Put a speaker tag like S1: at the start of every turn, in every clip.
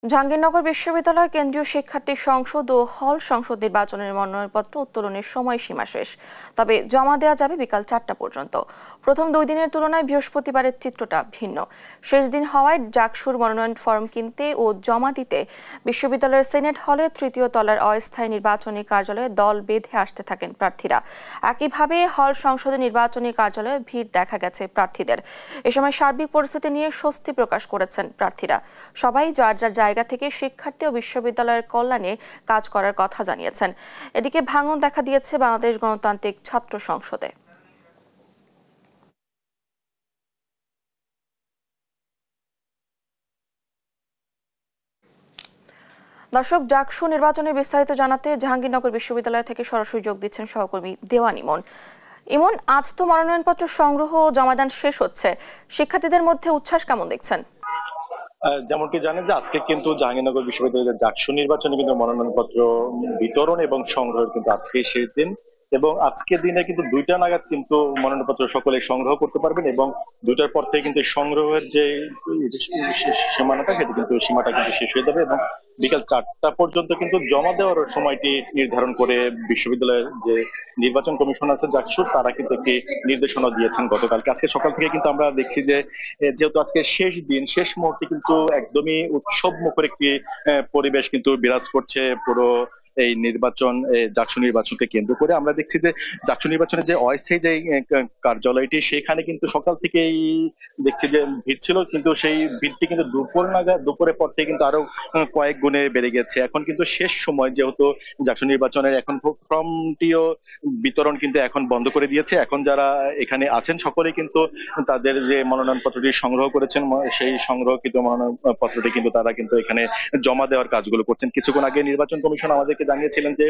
S1: জাহাঙ্গীরনগর বিশ্ববিদ্যালয় কেন্দ্রীয় শিক্ষার্থী সংসদ ও হল সংসদ নির্বাচনের মনোনয়নপত্র উত্তোলনের সময়সীমা শেষ। তবে জমা দেওয়া যাবে বিকাল 4টা পর্যন্ত। প্রথম 2 দিনের তুলনায় বৃহস্পতিবারের চিত্রটা ভিন্ন। শেষ দিন হওয়ায় ডাকসুর মনোনয়ন ফর্ম কিনতে ও জমা দিতে বিশ্ববিদ্যালয়ের সিনেট হলে 3য় তলার অস্থায়ী নির্বাচনী কার্যালয়ে দল বেঁধে আসতে থাকেন প্রার্থীরা। একইভাবে হল সংসদের নির্বাচনী কার্যালয়ে ভিড় দেখা গেছে প্রার্থীদের। এ সময় সার্বিক পরিস্থিতি নিয়ে স্বস্তি প্রকাশ করেছেন প্রার্থীরা। সবাই যার যার জায়গা থেকে শিক্ষার্থী ও বিশ্ববিদ্যালয়ের কল্যাণে কাজ করার কথা জানিয়েছেন। এদিকে ভাঙন দেখা দিয়েছে বাংলাদেশ গণতান্ত্রিক ছাত্র সংসদে। দর্শক, ডাকসু নির্বাচনের বিস্তারিত জানাতে জাহাঙ্গীরনগর বিশ্ববিদ্যালয় থেকে সরাসরি যোগ দিচ্ছেন সহকর্মী দেওয়ান ইমন। ইমন, আজ তো মনোনয়নপত্র সংগ্রহ ও জমাদান শেষ হচ্ছে, শিক্ষার্থীদের মধ্যে উচ্ছ্বাস কেমন দেখছেন?
S2: যেমনটি জানেন যে আজকে কিন্তু জাহাঙ্গীরনগর বিশ্ববিদ্যালয়ের ডাকসু নির্বাচনে কিন্তু মনোনয়নপত্র বিতরণ এবং সংগ্রহের কিন্তু আজকেই শেষ দিন। এবং আজকের দিনে কিন্তু 2টা নাগাদ কিন্তু মনোনয়নপত্র সকলে সংগ্রহ করতে পারবেন এবং 2টার পর থেকে কিন্তু সংগ্রহের যে সীমানাটা সীমাটা কিন্তু শেষ হয়ে যাবে এবং বিকাল 4টা পর্যন্ত কিন্তু জমা দেওয়ার সময়টি নির্ধারণ করে বিশ্ববিদ্যালয়ের যে নির্বাচন কমিশন আছে ডাকসুর, তারা কিন্তু একটি নির্দেশনা দিয়েছেন গতকালকে। আজকে সকাল থেকে কিন্তু আমরা দেখছি যে যেহেতু আজকে শেষ দিন, শেষ মুহূর্তে কিন্তু একদমই উৎসব মুখর একটি পরিবেশ কিন্তু বিরাজ করছে পুরো এই নির্বাচন, ডাকসু নির্বাচনকে কেন্দ্র করে। আমরা দেখছি যে ডাকসু নির্বাচনের যে অস্থায়ী যে কার্যালয়টি, সেখানে কিন্তু সকাল থেকেই দেখছি যে ভিড় ছিল, কিন্তু সেই ভিড়টি কিন্তু দুপুরের পর থেকে কিন্তু আরো কয়েক গুণে বেড়ে গেছে। এখন কিন্তু শেষ সময়, যেহেতু ডাকসু নির্বাচনের এখন ফর্মটিও বিতরণ কিন্তু এখন বন্ধ করে দিয়েছে। এখন যারা এখানে আছেন সকলেই কিন্তু তাদের যে মনোনয়ন পত্রটি সংগ্রহ করেছেন, সেই সংগ্রহকৃত মনোনয়ন পত্রটি কিন্তু তারা কিন্তু এখানে জমা দেওয়ার কাজগুলো করছেন। কিছুক্ষণ আগে নির্বাচন কমিশন আমাদেরকে জানিয়েছিলেন যে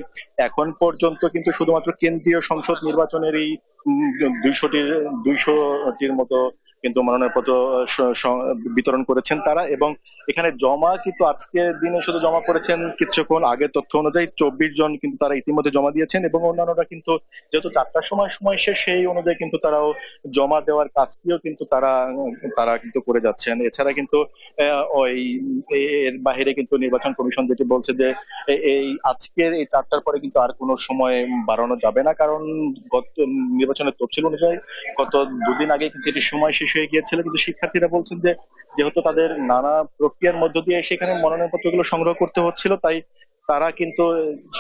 S2: এখন পর্যন্ত কিন্তু শুধুমাত্র কেন্দ্রীয় সংসদ নির্বাচনের এই 200টির মতো কিন্তু মনোনয়নপত্র বিতরণ করেছেন তারা। এবং এখানে জমা কিন্তু আজকের দিনে শুধু জমা করেছেন, কিছুক্ষণ আগের তথ্য অনুযায়ী 24 জন কিন্তু তারা ইতিমধ্যে জমা দিয়েছেন এবং অন্যান্যরা কিন্তু যেহেতু 4টার সময় শেষ, সেই অনুযায়ী কিন্তু তারাও জমা দেওয়ার কাজটিও কিন্তু তারা তারা কিন্তু করে যাচ্ছেন। এছাড়া কিন্তু ওই এর বাইরে কিন্তু নির্বাচন কমিশন যেটি বলছে যে এই আজকের এই 4টার পরে কিন্তু আর কোনো সময় বাড়ানো যাবে না, কারণ গত নির্বাচনের তফসিল অনুযায়ী গত 2 দিন আগে কিন্তু এটি সময় শেষ হয়ে গিয়েছিল। কিন্তু শিক্ষার্থীরা বলছেন যে যেহেতু তাদের নানা প্রক্রিয়ার মধ্য দিয়ে সেখানে মনোনয়নপত্রগুলো সংগ্রহ করতে হচ্ছিল, তাই তারা কিন্তু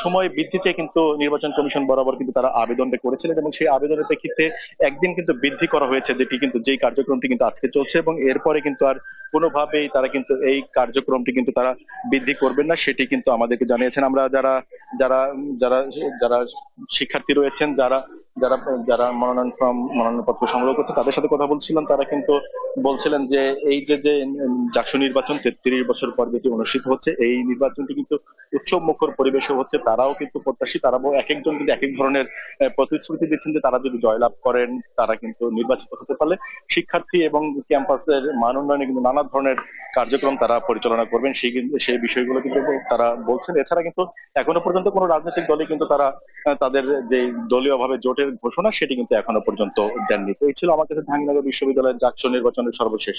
S2: সময় বৃদ্ধি চেয়ে কিন্তু নির্বাচন কমিশন বরাবর কিন্তু তারা আবেদনটা করেছিলেন এবং সেই আবেদনের প্রেক্ষিতে একদিন কিন্তু বৃদ্ধি করা হয়েছে, যেটি কিন্তু যেই কার্যক্রমটি কিন্তু আজকে চলছে। এবং এরপরে কিন্তু আর কোনোভাবেই তারা কিন্তু এই কার্যক্রমটি কিন্তু তারা বৃদ্ধি করবেন না, সেটি কিন্তু আমাদেরকে জানিয়েছেন। আমরা যারা যারা যারা যারা শিক্ষার্থী রয়েছেন, যারা যারা যারা মনোনয়নপত্র সংগ্রহ করছে, তাদের সাথে কথা বলছিলাম, তারা কিন্তু বলছিলেন যে এই যে যে ডাকসু নির্বাচন 33 বছর পর যেটি অনুষ্ঠিত হচ্ছে, এই নির্বাচনটি কিন্তু উৎসব মুখর পরিবেশে হচ্ছে। তারাও কিন্তু প্রত্যাশী, তারাও এক একজন কিন্তু এক এক ধরনের প্রতিশ্রুতি দিচ্ছেন যে তারা যদি জয়লাভ করেন, তারা কিন্তু নির্বাচিত হতে পারলে শিক্ষার্থী এবং ক্যাম্পাসের মান উন্নয়নে কিন্তু নানা ধরনের কার্যক্রম তারা পরিচালনা করবেন, সেই বিষয়গুলো কিন্তু তারা বলছেন। এছাড়া কিন্তু এখনো পর্যন্ত কোনো রাজনৈতিক দলে কিন্তু তারা তাদের যে দলীয় ভাবে জোটের ঘোষণা, সেটি কিন্তু এখনো পর্যন্ত দেননি। তো এই ছিল আমার কাছে জাহাঙ্গীরনগর বিশ্ববিদ্যালয়ের ডাকসু নির্বাচনের সর্বশেষ।